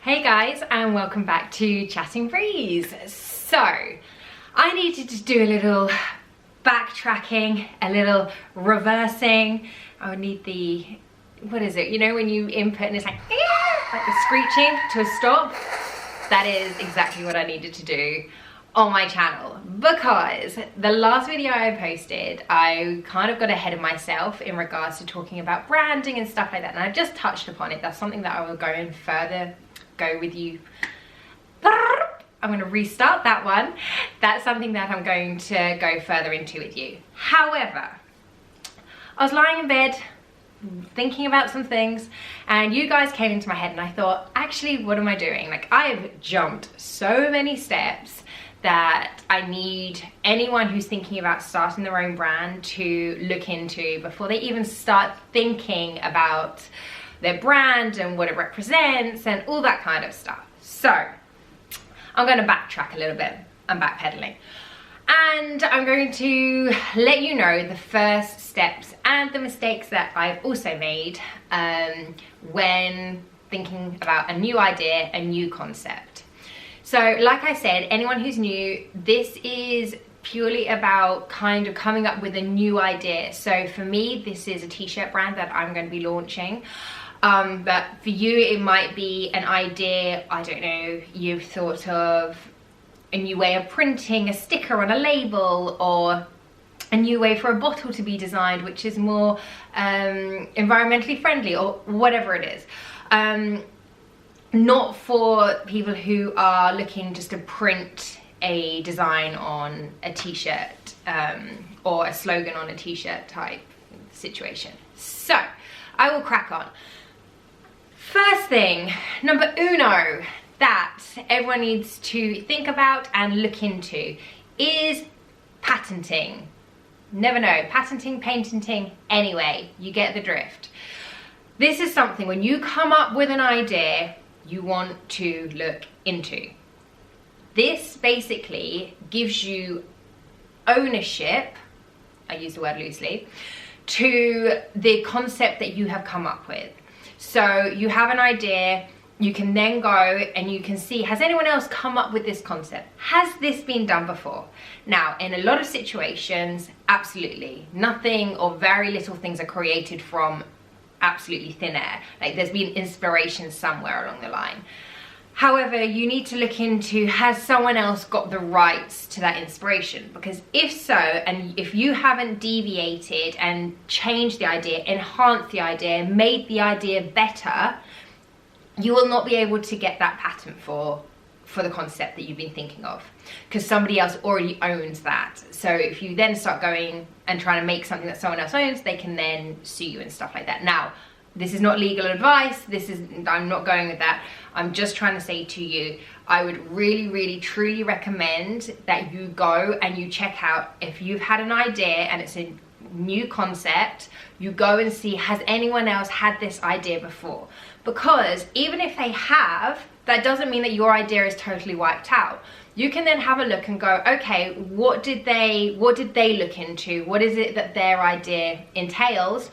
Hey guys, and welcome back to Chatting Breeze. So, I needed to do a little backtracking, a little reversing. I would need the, what is it? You know when you input and it's like the screeching to a stop? That is exactly what I needed to do on my channel, because the last video I posted, I kind of got ahead of myself in regards to talking about branding and stuff like that, and I just touched upon it. That's something that I will go with you. I'm going to restart that one. That's something that I'm going to go further into with you. However, I was lying in bed thinking about some things, and you guys came into my head, and I thought, actually, what am I doing? Like, I've jumped so many steps that I need anyone who's thinking about starting their own brand to look into before they even start thinking about their brand and what it represents and all that kind of stuff. So I'm going to backtrack a little bit. I'm backpedaling, and I'm going to let you know the first steps and the mistakes that I've also made when thinking about a new idea, a new concept. So like I said, anyone who's new, this is purely about kind of coming up with a new idea. So for me, this is a t-shirt brand that I'm going to be launching. But for you, it might be an idea, I don't know, you've thought of a new way of printing a sticker on a label, or a new way for a bottle to be designed, which is more environmentally friendly, or whatever it is. Not for people who are looking just to print a design on a t-shirt or a slogan on a t-shirt type situation. So I will crack on. First thing, number uno, that everyone needs to think about and look into is patenting. Never know, patenting, patenting, anyway, you get the drift. This is something, when you come up with an idea, you want to look into. This basically gives you ownership, I use the word loosely, to the concept that you have come up with. So you have an idea, you can then go and you can see, has anyone else come up with this concept? Has this been done before? Now, in a lot of situations, absolutely. Nothing or very little things are created from absolutely thin air. Like, there's been inspiration somewhere along the line. However, you need to look into, has someone else got the rights to that inspiration? Because if so, and if you haven't deviated and changed the idea, enhanced the idea, made the idea better, you will not be able to get that patent for the concept that you've been thinking of, because somebody else already owns that. So if you then start going and trying to make something that someone else owns, they can then sue you and stuff like that. Now, this is not legal advice. I'm not going with that. I'm just trying to say to you, I would really, really, truly recommend that you go and you check out, if you've had an idea and it's a new concept, you go and see, has anyone else had this idea before? Because even if they have, that doesn't mean that your idea is totally wiped out. You can then have a look and go, okay, what did they look into? What is it that their idea entails?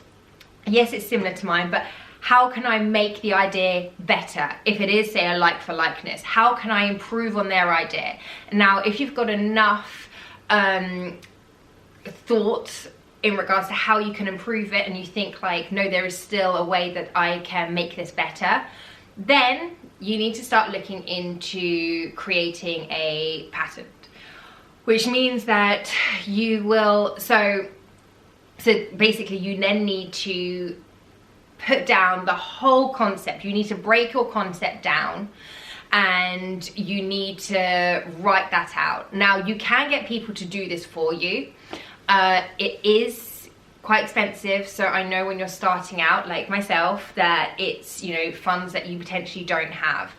Yes, it's similar to mine, but how can I make the idea better? If it is, say, a like for likeness, how can I improve on their idea? Now, if you've got enough thoughts in regards to how you can improve it, and you think like, no, there is still a way that I can make this better, then you need to start looking into creating a patent, which means that you will, so basically you then need to put down the whole concept. You need to break your concept down, and you need to write that out. Now, you can get people to do this for you. It is quite expensive, so I know when you're starting out, like myself, that it's, you know, funds that you potentially don't have.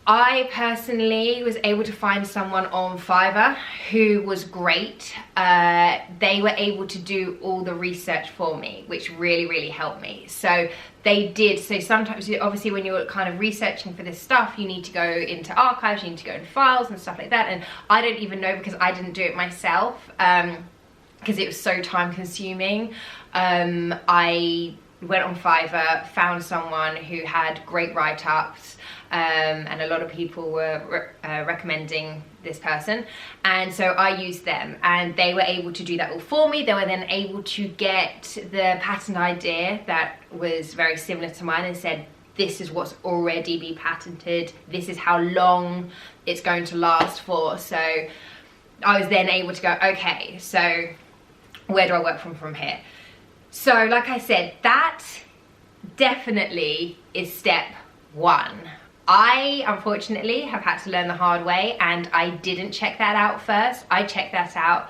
I personally was able to find someone on Fiverr who was great. They were able to do all the research for me, which really, really helped me. So they did. So sometimes, obviously, when you're kind of researching for this stuff, you need to go into archives, you need to go into files and stuff like that. And I don't even know, because I didn't do it myself, because it was so time consuming. I went on Fiverr, found someone who had great write-ups, and a lot of people were recommending this person, and so I used them, and they were able to do that all for me. They were then able to get the patent idea that was very similar to mine and said, this is what's already been patented, this is how long it's going to last for. So I was then able to go, okay, so where do I work from here? So like I said, that definitely is step one. I unfortunately have had to learn the hard way, and I didn't check that out first. I checked that out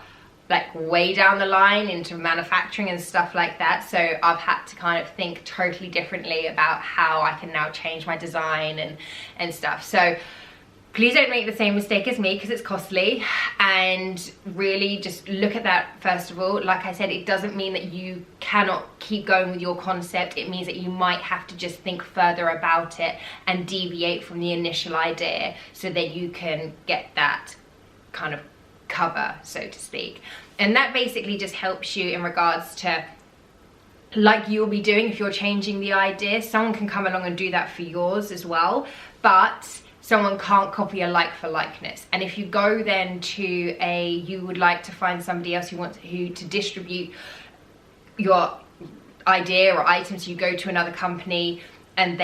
like way down the line into manufacturing and stuff like that. So I've had to kind of think totally differently about how I can now change my design and stuff. So please don't make the same mistake as me, because it's costly, and really just look at that first of all. Like I said, it doesn't mean that you cannot keep going with your concept. It means that you might have to just think further about it and deviate from the initial idea so that you can get that kind of cover, so to speak. And that basically just helps you in regards to, like you'll be doing if you're changing the idea, someone can come along and do that for yours as well, but someone can't copy a like for likeness. And if you go then to you would like to find somebody else who to distribute your idea or items, you go to another company and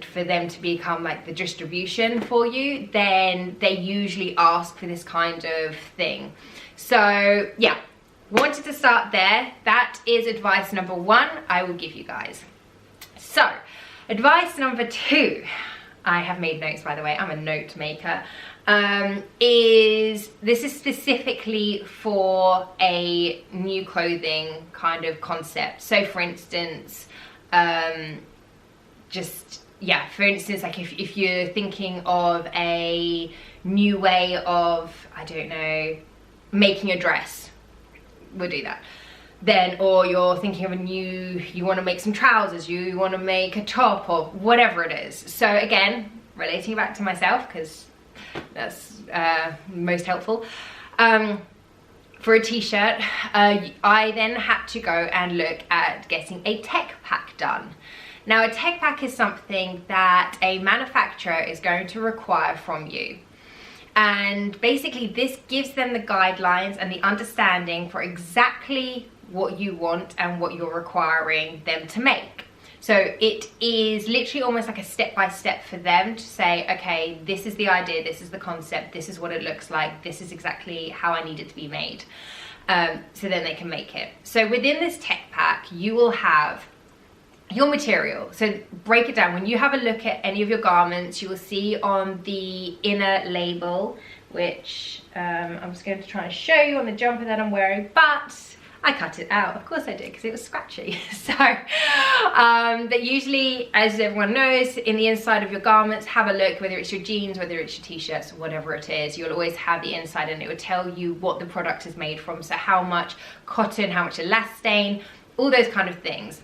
for them to become like the distribution for you, then they usually ask for this kind of thing. So yeah, wanted to start there. That is advice number one I will give you guys. So advice number two, I have made notes, by the way, I'm a note maker, this is specifically for a new clothing kind of concept. So for instance, for instance, like if you're thinking of a new way of, I don't know, making a dress, we'll do that. Then, or you're thinking of you want to make some trousers, you want to make a top, or whatever it is. So again, relating back to myself, because that's most helpful. For a t-shirt, I then had to go and look at getting a tech pack done. Now, a tech pack is something that a manufacturer is going to require from you. And basically this gives them the guidelines and the understanding for exactly what you want and what you're requiring them to make. So it is literally almost like a step-by-step for them to say, okay, this is the idea, this is the concept, this is what it looks like, this is exactly how I need it to be made. So then they can make it. So within this tech pack, you will have your material. So break it down. When you have a look at any of your garments, you will see on the inner label, which I'm just going to try and show you on the jumper that I'm wearing, but I cut it out. Of course I did, because it was scratchy. So, but usually, as everyone knows, in the inside of your garments, have a look, whether it's your jeans, whether it's your t-shirts, whatever it is, you'll always have the inside, and it will tell you what the product is made from. So how much cotton, how much elastane, all those kind of things.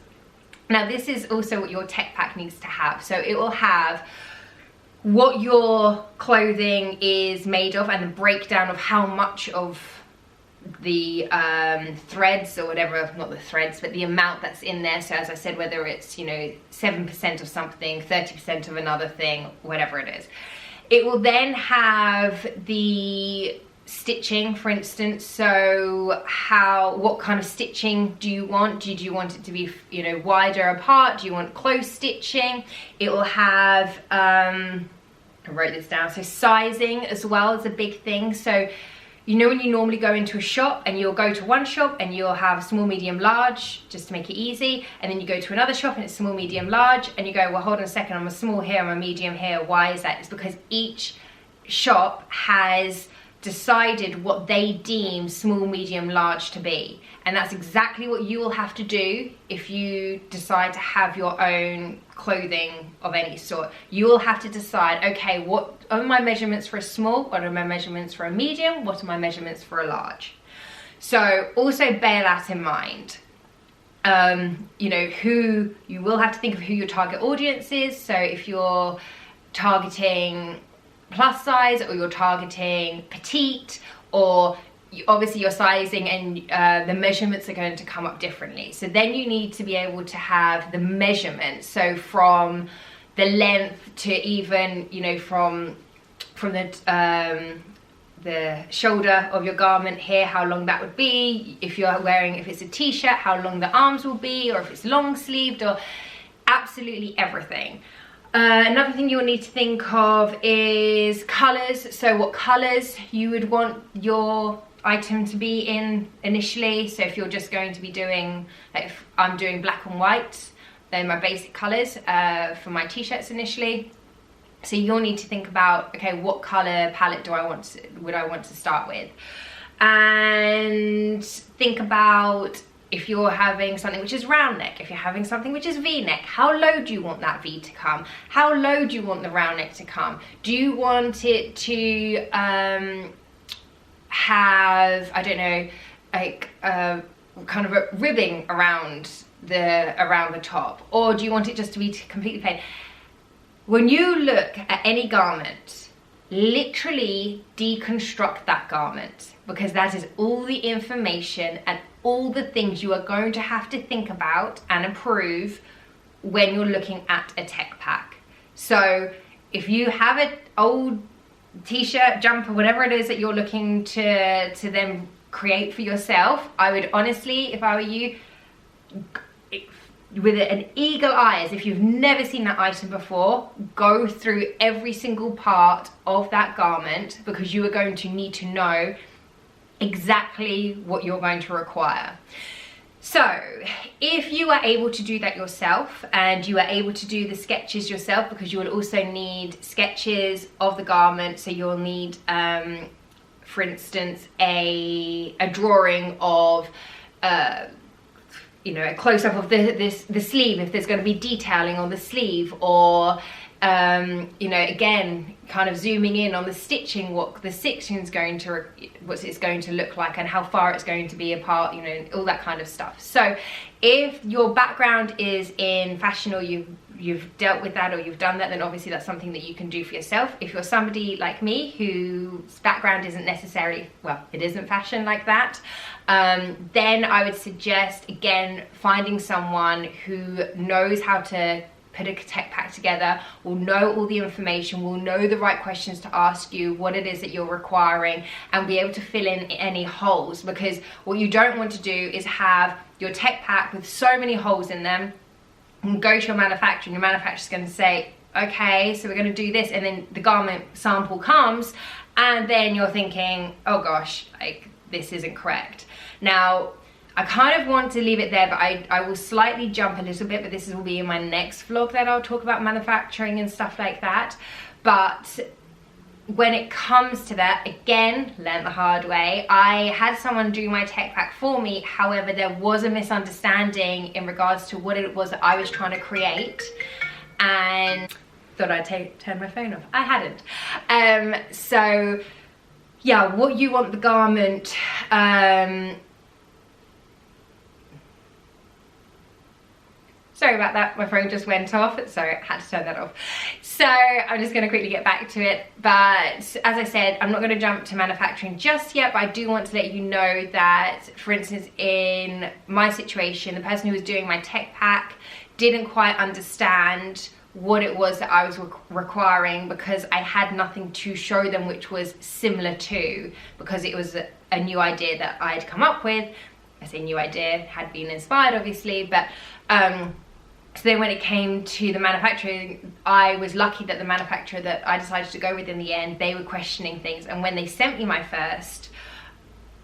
Now, this is also what your tech pack needs to have. So it will have what your clothing is made of and the breakdown of how much of the threads or whatever, not the threads, but the amount that's in there. So as I said, whether it's, you know, 7% of something, 30% of another thing, whatever it is. It will then have the stitching, for instance. So what kind of stitching do you want? Do you want it to be, you know, wider apart? Do you want close stitching? It will have, I wrote this down, so sizing as well is a big thing. So you know when you normally go into a shop and you'll go to one shop and you'll have small, medium, large, just to make it easy, and then you go to another shop and it's small, medium, large, and you go, well, hold on a second, I'm a small here, I'm a medium here. Why is that? It's because each shop has decided what they deem small, medium, large to be. And that's exactly what you will have to do if you decide to have your own clothing of any sort. You will have to decide, okay, what are my measurements for a small? What are my measurements for a medium? What are my measurements for a large? So also bear that in mind. You know, you will have to think of who your target audience is. So if you're targeting plus size, or you're targeting petite, or obviously your sizing and the measurements are going to come up differently. So then you need to be able to have the measurements. So from the length to even, you know, from the shoulder of your garment here, how long that would be. If you're wearing, if it's a t-shirt, how long the arms will be, or if it's long sleeved, or absolutely everything. Another thing you'll need to think of is colors. So what colors you would want your item to be in initially. So if you're just going to be doing, like if I'm doing black and white, then my basic colors for my t-shirts initially. So you'll need to think about, okay, what color palette would I want to start with? And think about, if you're having something which is round neck, if you're having something which is V-neck, how low do you want that V to come? How low do you want the round neck to come? Do you want it to have, I don't know, like kind of a ribbing around the top? Or do you want it just to be completely plain? When you look at any garment, literally deconstruct that garment, because that is all the information and all the things you are going to have to think about and approve when you're looking at a tech pack. So if you have an old t-shirt, jumper, whatever it is that you're looking to then create for yourself, I would honestly, if I were you, with an eagle eye, as if you've never seen that item before, go through every single part of that garment, because you are going to need to know exactly what you're going to require. So if you are able to do that yourself, and you are able to do the sketches yourself, because you will also need sketches of the garment. So you'll need, for instance, a drawing of you know, a close-up of the sleeve, if there's going to be detailing on the sleeve, or you know, again, kind of zooming in on the stitching, what the stitching is going to, what it's going to look like, and how far it's going to be apart, you know, all that kind of stuff. So if your background is in fashion, or you've dealt with that, or you've done that, then obviously that's something that you can do for yourself. If you're somebody like me whose background isn't necessarily, well, it isn't fashion like that, then I would suggest, again, finding someone who knows how to put a tech pack together, will know all the information, will know the right questions to ask you, what it is that you're requiring, and be able to fill in any holes. Because what you don't want to do is have your tech pack with so many holes in them, and go to your manufacturer, and your manufacturer's going to say, okay, so we're going to do this, and then the garment sample comes, and then you're thinking, oh gosh, like, this isn't correct. Now, I kind of want to leave it there, but I will slightly jump a little bit, but this will be in my next vlog that I'll talk about manufacturing and stuff like that. But when it comes to that, again, learned the hard way. I had someone do my tech pack for me. However, there was a misunderstanding in regards to what it was that I was trying to create, and thought I'd turn my phone off. I hadn't. So yeah, what you want the garment, sorry about that, my phone just went off, so I had to turn that off. So I'm just going to quickly get back to it. But as I said, I'm not going to jump to manufacturing just yet, but I do want to let you know that, for instance, in my situation, the person who was doing my tech pack didn't quite understand what it was that I was requiring, because I had nothing to show them which was similar to, because it was a new idea that I'd come up with. I say new idea, had been inspired obviously, but so then when it came to the manufacturing, I was lucky that the manufacturer that I decided to go with in the end, they were questioning things. And when they sent me my first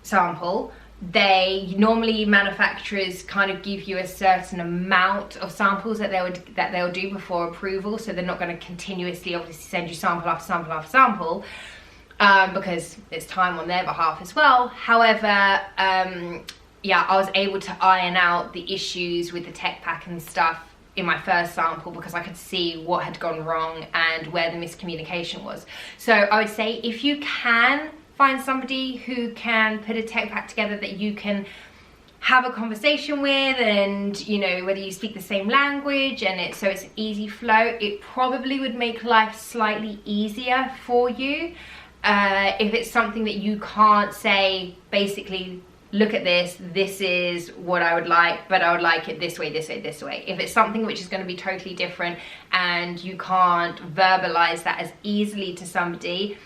sample, they normally, manufacturers kind of give you a certain amount of samples that they'll do before approval. So they're not going to continuously obviously send you sample after sample after sample, because it's time on their behalf as well. However, yeah, I was able to iron out the issues with the tech pack and stuff in my first sample, because I could see what had gone wrong and where the miscommunication was. So I would say, if you can find somebody who can put a tech pack together that you can have a conversation with, and you know, whether you speak the same language, and so it's an easy flow, it probably would make life slightly easier for you. If it's something that you can't say, basically, look at this, this is what I would like, but I would like it this way, this way, this way. If it's something which is going to be totally different and you can't verbalize that as easily to somebody,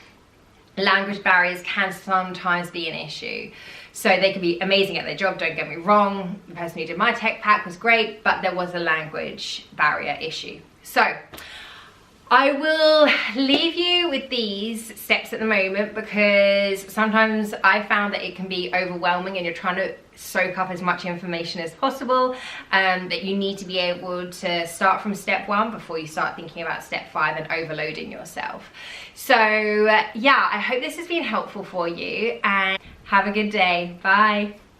language barriers can sometimes be an issue. So they can be amazing at their job, don't get me wrong. The person who did my tech pack was great, but there was a language barrier issue. So I will leave you with these steps at the moment, because sometimes I found that it can be overwhelming and you're trying to soak up as much information as possible, that you need to be able to start from step 1 before you start thinking about step 5 and overloading yourself. So yeah, I hope this has been helpful for you, and have a good day. Bye.